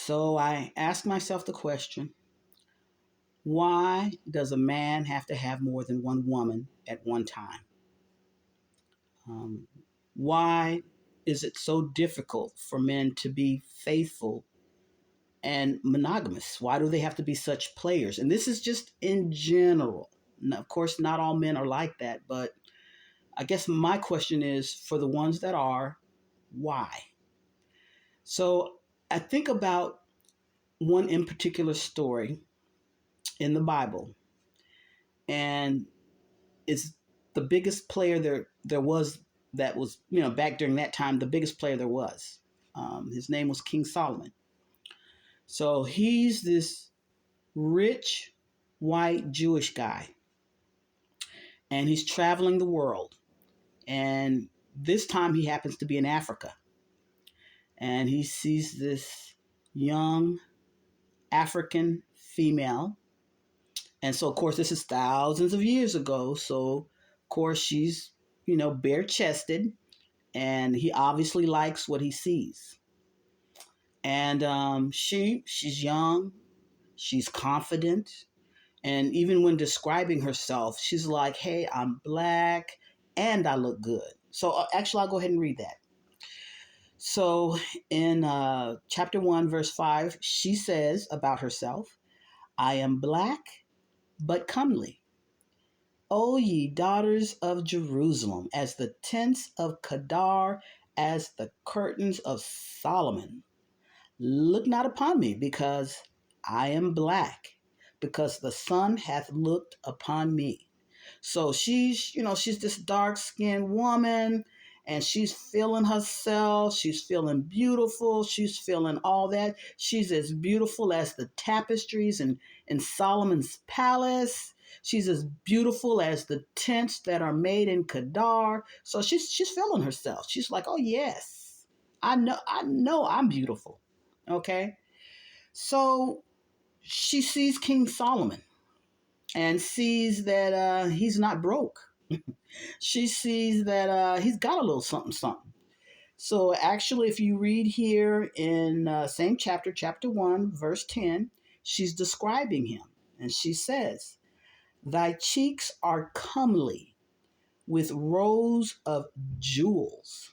So I ask myself the question, why does a man have to have more than one woman at one time? Um, why is it so difficult for men to be faithful and monogamous? Why do they have to be such players? And this is just in general. Now, of course, not all men are like that, but I guess my question is for the ones that are, why? So I think about one in particular story in the Bible, and it's the biggest player there was that was back during that time, the biggest player there was. His name was King Solomon. So he's this rich white Jewish guy, and he's traveling the world. And this time he happens to be in Africa, and he sees this young African female. And so, of course, this is thousands of years ago. So, of course, she's, bare chested, and he obviously likes what he sees. And she's young, she's confident, and even when describing herself, she's like, "Hey, I'm black, and I look good." So actually, I'll go ahead and read that. So in chapter 1, verse 5, she says about herself, "I am black, but comely. O ye daughters of Jerusalem, as the tents of Kedar, as the curtains of Solomon. Look not upon me, because I am black, because the sun hath looked upon me." So she's this dark skinned woman, and she's feeling herself. She's feeling beautiful. She's feeling all that. She's as beautiful as the tapestries in Solomon's palace. She's as beautiful as the tents that are made in Kedar. So she's feeling herself. She's like, "Oh yes, I know I'm beautiful." Okay. So she sees King Solomon and sees that he's not broke. She sees that he's got a little something, something. So actually, if you read here in same chapter, chapter 1, verse 10, she's describing him. And she says, "Thy cheeks are comely with rows of jewels,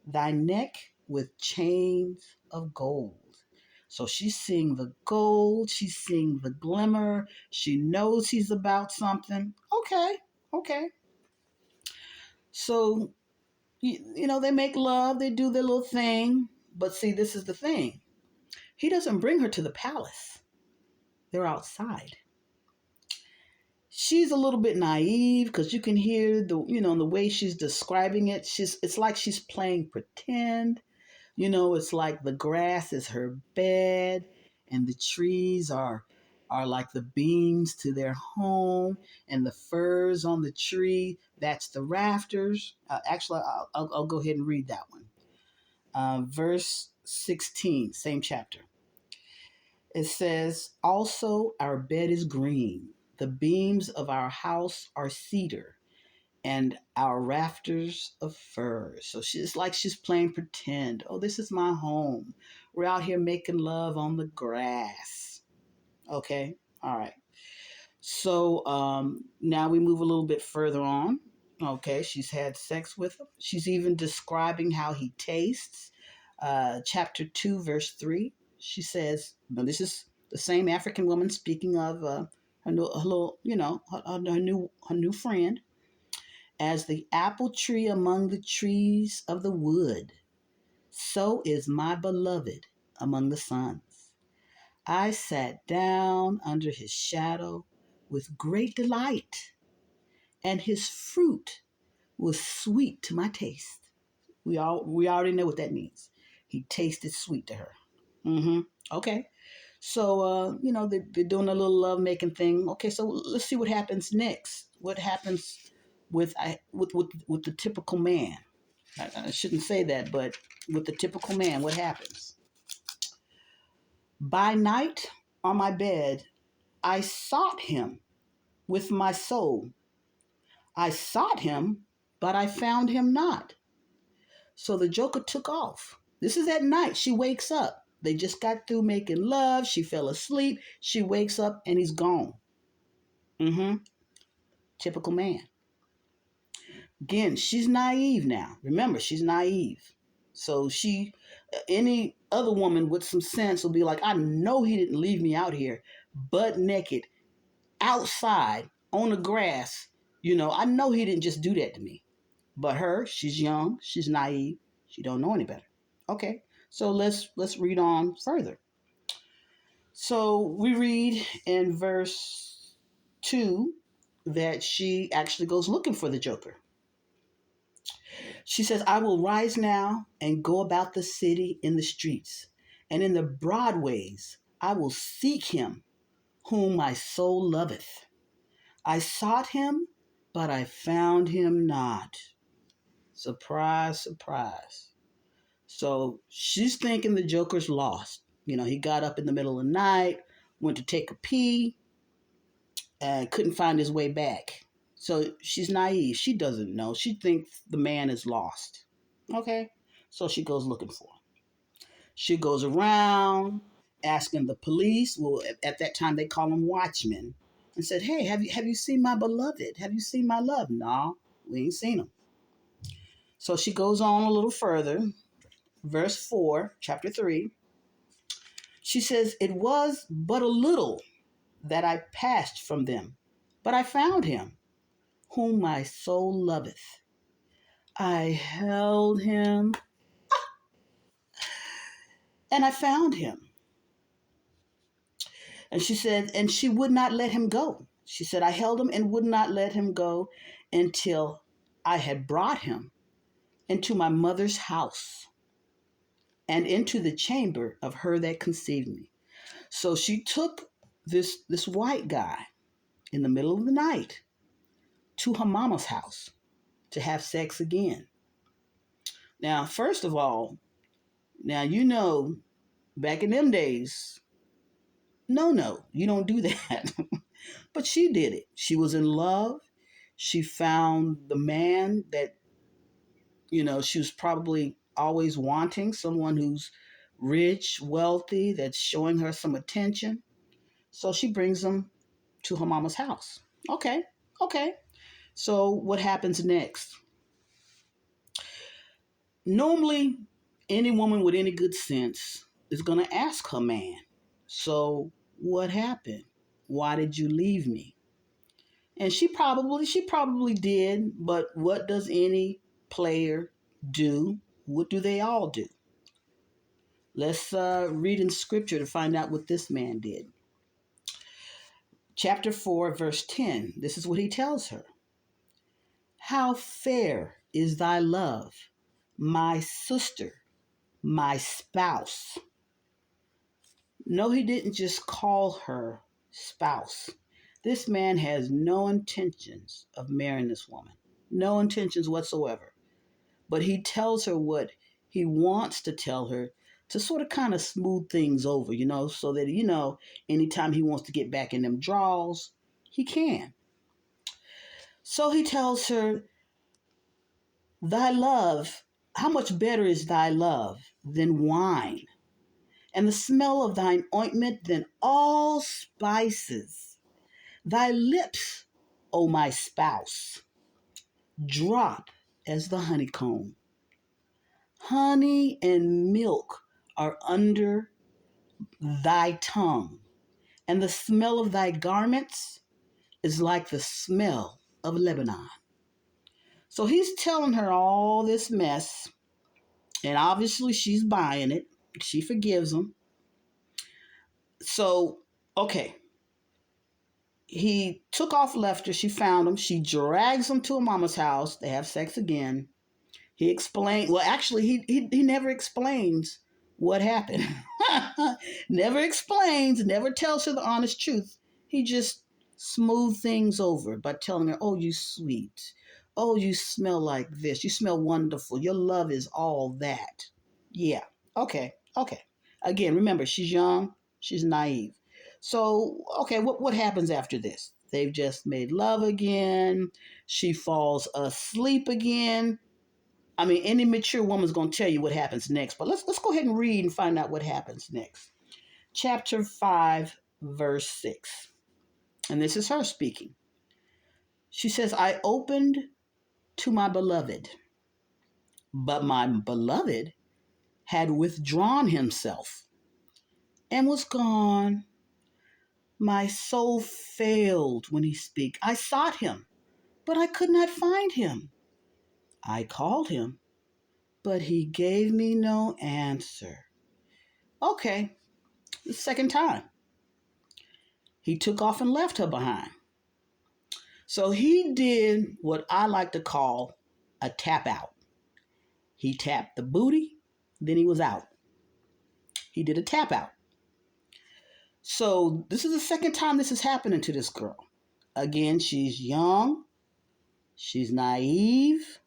thy neck with chains of gold." So she's seeing the gold, she's seeing the glimmer, she knows he's about something. Okay, okay. So, they make love, they do their little thing. But see, this is the thing. He doesn't bring her to the palace, they're outside. She's a little bit naive because you can hear the way she's describing it. It's like she's playing pretend. It's like the grass is her bed, and the trees are like the beams to their home, and the firs on the tree, that's the rafters. Actually, I'll go ahead and read that one. Verse 16, same chapter. It says, "Also our bed is green. The beams of our house are cedar, and our rafters of furs." So she's like she's playing pretend. "Oh, this is my home. We're out here making love on the grass." Okay, all right. So now we move a little bit further on. Okay, she's had sex with him. She's even describing how he tastes. Chapter 2, verse 3. She says, "No, this is the same African woman speaking of her little, her new friend. As the apple tree among the trees of the wood, so is my beloved among the sons. I sat down under his shadow with great delight, and his fruit was sweet to my taste." We already know what that means. He tasted sweet to her. Mm-hmm. Okay. So they're doing a little love making thing. Okay, so let's see what happens next. What happens with the typical man? I shouldn't say that, but with the typical man, what happens? "By night on my bed, I sought him with my soul. I sought him, but I found him not." So the joker took off. This is at night. She wakes up. They just got through making love. She fell asleep. She wakes up and he's gone. Mm-hmm. Typical man. Again, she's naive now. Remember, she's naive. So any other woman with some sense will be like, I know he didn't leave me out here butt naked outside on the grass. I know he didn't just do that to me. But her, she's young, she's naive, she don't know any better. Okay, so let's read on further. So we read in verse 2 that she actually goes looking for the joker. She says, I will rise now and go about the city in the streets, and in the broad ways I will seek him whom my soul loveth. I sought him, but I found him not. Surprise, surprise. So she's thinking the Joker's lost. He got up in the middle of the night, went to take a pee, and couldn't find his way back. So she's naive. She doesn't know. She thinks the man is lost. Okay? So she goes looking for him. She goes around asking the police. Well, at that time they call them watchmen, and said, "Hey, have you seen my beloved? Have you seen my love?" No, we ain't seen him. So she goes on a little further. Verse 4, chapter 3. She says, It was but a little that I passed from them, but I found him, whom my soul loveth. I held him, and I found him. And she said, and she would not let him go. She said, I held him and would not let him go until I had brought him into my mother's house and into the chamber of her that conceived me. So she took this white guy in the middle of the night to her mama's house to have sex again. Now, first of all, back in them days, no, you don't do that. But she did it. She was in love. She found the man that, she was probably always wanting, someone who's rich, wealthy, that's showing her some attention. So she brings him to her mama's house. Okay. So what happens next? Normally, any woman with any good sense is going to ask her man, so what happened? Why did you leave me? And she probably did, but what does any player do? What do they all do? Let's read in scripture to find out what this man did. Chapter 4, verse 10. This is what he tells her. How fair is thy love, my sister, my spouse. No, he didn't just call her spouse. This man has no intentions of marrying this woman. No intentions whatsoever. But he tells her what he wants to tell her to sort of kind of smooth things over, so that, anytime he wants to get back in them draws, he can. So he tells her, thy love, how much better is thy love than wine, and the smell of thine ointment than all spices. Thy lips, O my spouse, drop as the honeycomb. Honey and milk are under thy tongue, and the smell of thy garments is like the smell of Lebanon. So he's telling her all this mess, and obviously she's buying it. She forgives him. So, okay. He took off, left her. She found him. She drags him to her mama's house. They have sex again. He explained. Well, actually, he never explains what happened. Never explains. Never tells her the honest truth. He just smoothed things over by telling her, "Oh, you sweet. Oh, you smell like this. You smell wonderful. Your love is all that." Yeah. Okay. Again, remember, she's young. She's naive. So, okay, what happens after this? They've just made love again. She falls asleep again. I mean, any mature woman's going to tell you what happens next. But let's go ahead and read and find out what happens next. Chapter 5, verse 6. And this is her speaking. She says, I opened to my beloved, but my beloved had withdrawn himself and was gone. My soul failed when he spake. I sought him, but I could not find him. I called him, but he gave me no answer. Okay, the second time. He took off and left her behind. So he did what I like to call a tap out. He tapped the booty, then he was out. He did a tap out. So this is the second time this is happening to this girl. Again, she's young. She's naive.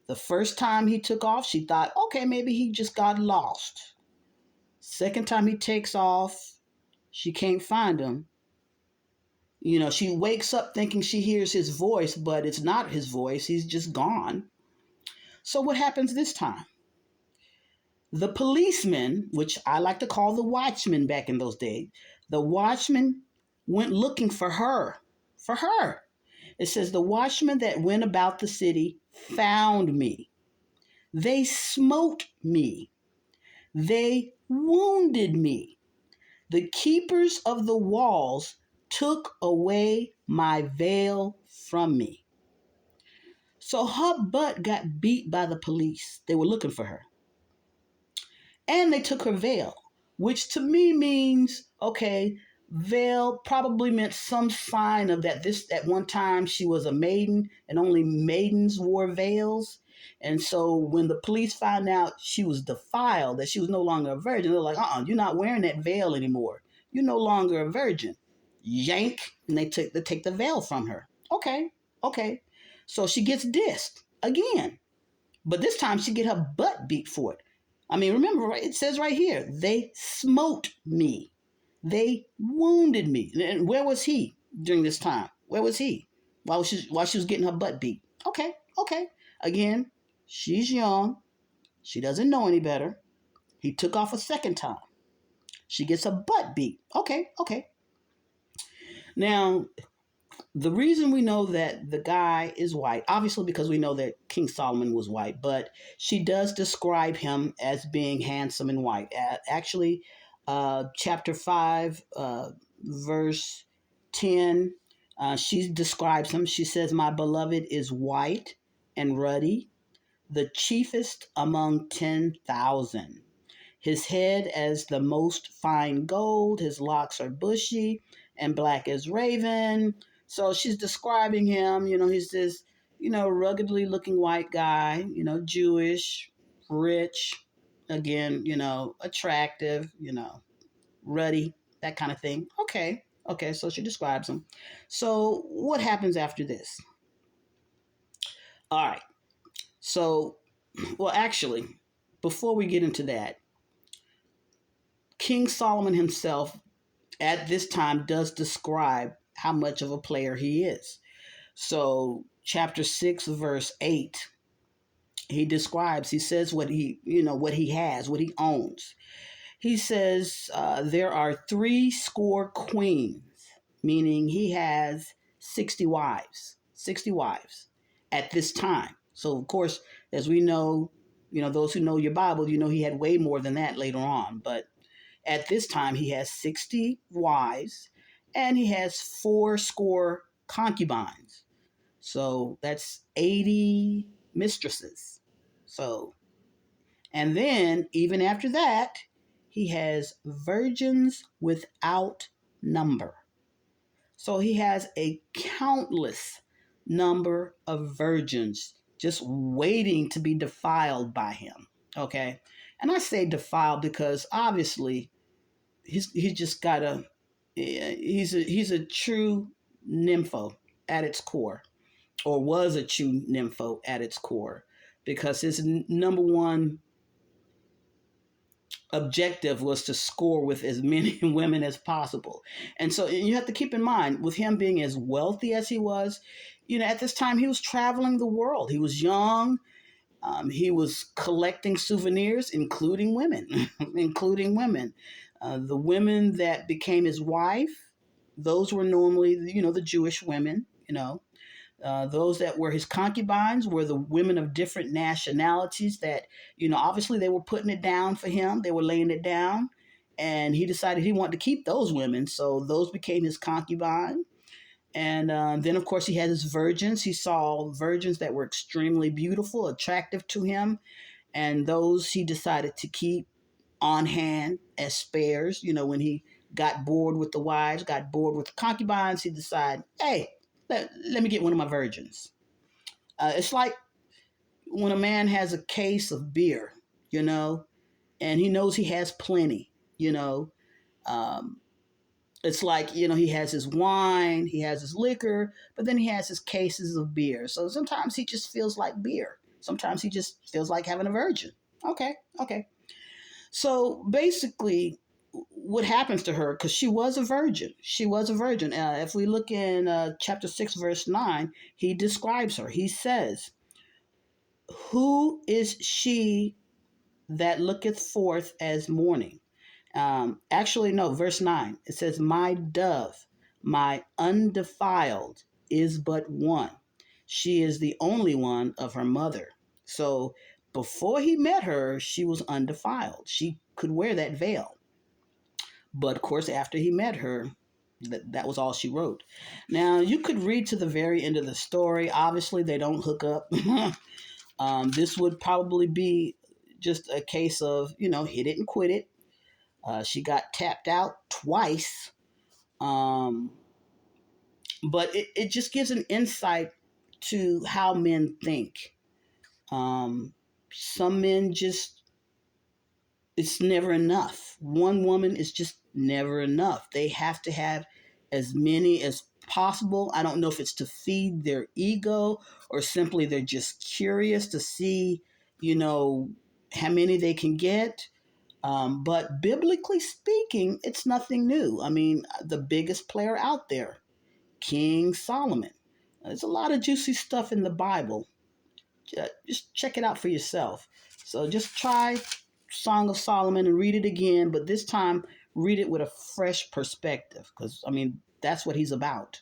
The first time he took off, she thought, okay, maybe he just got lost. Second time he takes off, she can't find him. You know, she wakes up thinking she hears his voice, but it's not his voice. He's just gone. So what happens this time? The policeman, which I like to call the watchman back in those days, the watchman went looking for her. For her. It says, the watchmen that went about the city found me. They smote me. They wounded me. The keepers of the walls took away my veil from me. So her butt got beat by the police. They were looking for her. And they took her veil, which to me means, okay, veil probably meant some sign of that this at one time she was a maiden and only maidens wore veils. And so when the police found out she was defiled, that she was no longer a virgin, they're like, you're not wearing that veil anymore. You're no longer a virgin. Yank, and they take the veil from her. Okay. So she gets dissed again. But this time she get her butt beat for it. I mean, remember, it says right here, they smote me. They wounded me. And where was he during this time? Where was he while she was getting her butt beat? Okay. Again, she's young. She doesn't know any better. He took off a second time. She gets her butt beat. Okay. Now, the reason we know that the guy is white, obviously because we know that King Solomon was white, but she does describe him as being handsome and white. Actually, chapter 5, verse 10, she describes him. She says, my beloved is white and ruddy, the chiefest among 10,000. His head as the most fine gold, his locks are bushy and black as raven. So she's describing him, he's this, ruggedly looking white guy, Jewish, rich, again, attractive, ruddy, that kind of thing. Okay, so she describes him. So what happens after this? All right. So, well, actually, before we get into that, King Solomon himself at this time does describe how much of a player he is. So chapter 6, verse 8, he says what he has, what he owns. He says there are 60 queens, meaning he has 60 wives at this time. So of course, as we know, those who know your Bible, he had way more than that later on. But at this time, he has 60 wives and he has 80 concubines. So that's 80 mistresses. So, and then even after that, he has virgins without number. So he has a countless number of virgins just waiting to be defiled by him. Okay. And I say defiled because obviously he's just got he's a true nympho at its core, or was a true nympho at its core, because his number one objective was to score with as many women as possible. And so you have to keep in mind, with him being as wealthy as he was, at this time he was traveling the world. He was young. He was collecting souvenirs, including women, including women. The women that became his wife, those were normally, the Jewish women, those that were his concubines were the women of different nationalities that, obviously they were putting it down for him. They were laying it down. And he decided he wanted to keep those women. So those became his concubine. And then, of course, he had his virgins. He saw virgins that were extremely beautiful, attractive to him. And those he decided to keep on hand as spares. When he got bored with the wives, got bored with the concubines, he decided, hey, let me get one of my virgins. It's like when a man has a case of beer, you know, and he knows he has plenty, you know. Um, it's like, he has his wine, he has his liquor, but then he has his cases of beer. So sometimes he just feels like beer. Sometimes he just feels like having a virgin. Okay, okay. So basically, what happens to her, because she was a virgin. She was a virgin. If we look in chapter 6, verse 9, he describes her. He says, who is she that looketh forth as morning? Actually, no, verse 9. It says, my dove, my undefiled, is but one. She is the only one of her mother. So before he met her, she was undefiled. She could wear that veil. But of course, after he met her, that was all she wrote. Now, you could read to the very end of the story. Obviously, they don't hook up. This would probably be just a case of, hit it and quit it. She got tapped out twice. Um, but it just gives an insight to how men think. Some men just, it's never enough. One woman is just never enough. They have to have as many as possible. I don't know if it's to feed their ego or simply they're just curious to see, how many they can get. But biblically speaking, it's nothing new. I mean, the biggest player out there, King Solomon. There's a lot of juicy stuff in the Bible. Just check it out for yourself. So just try Song of Solomon and read it again, but this time read it with a fresh perspective because, I mean, that's what he's about.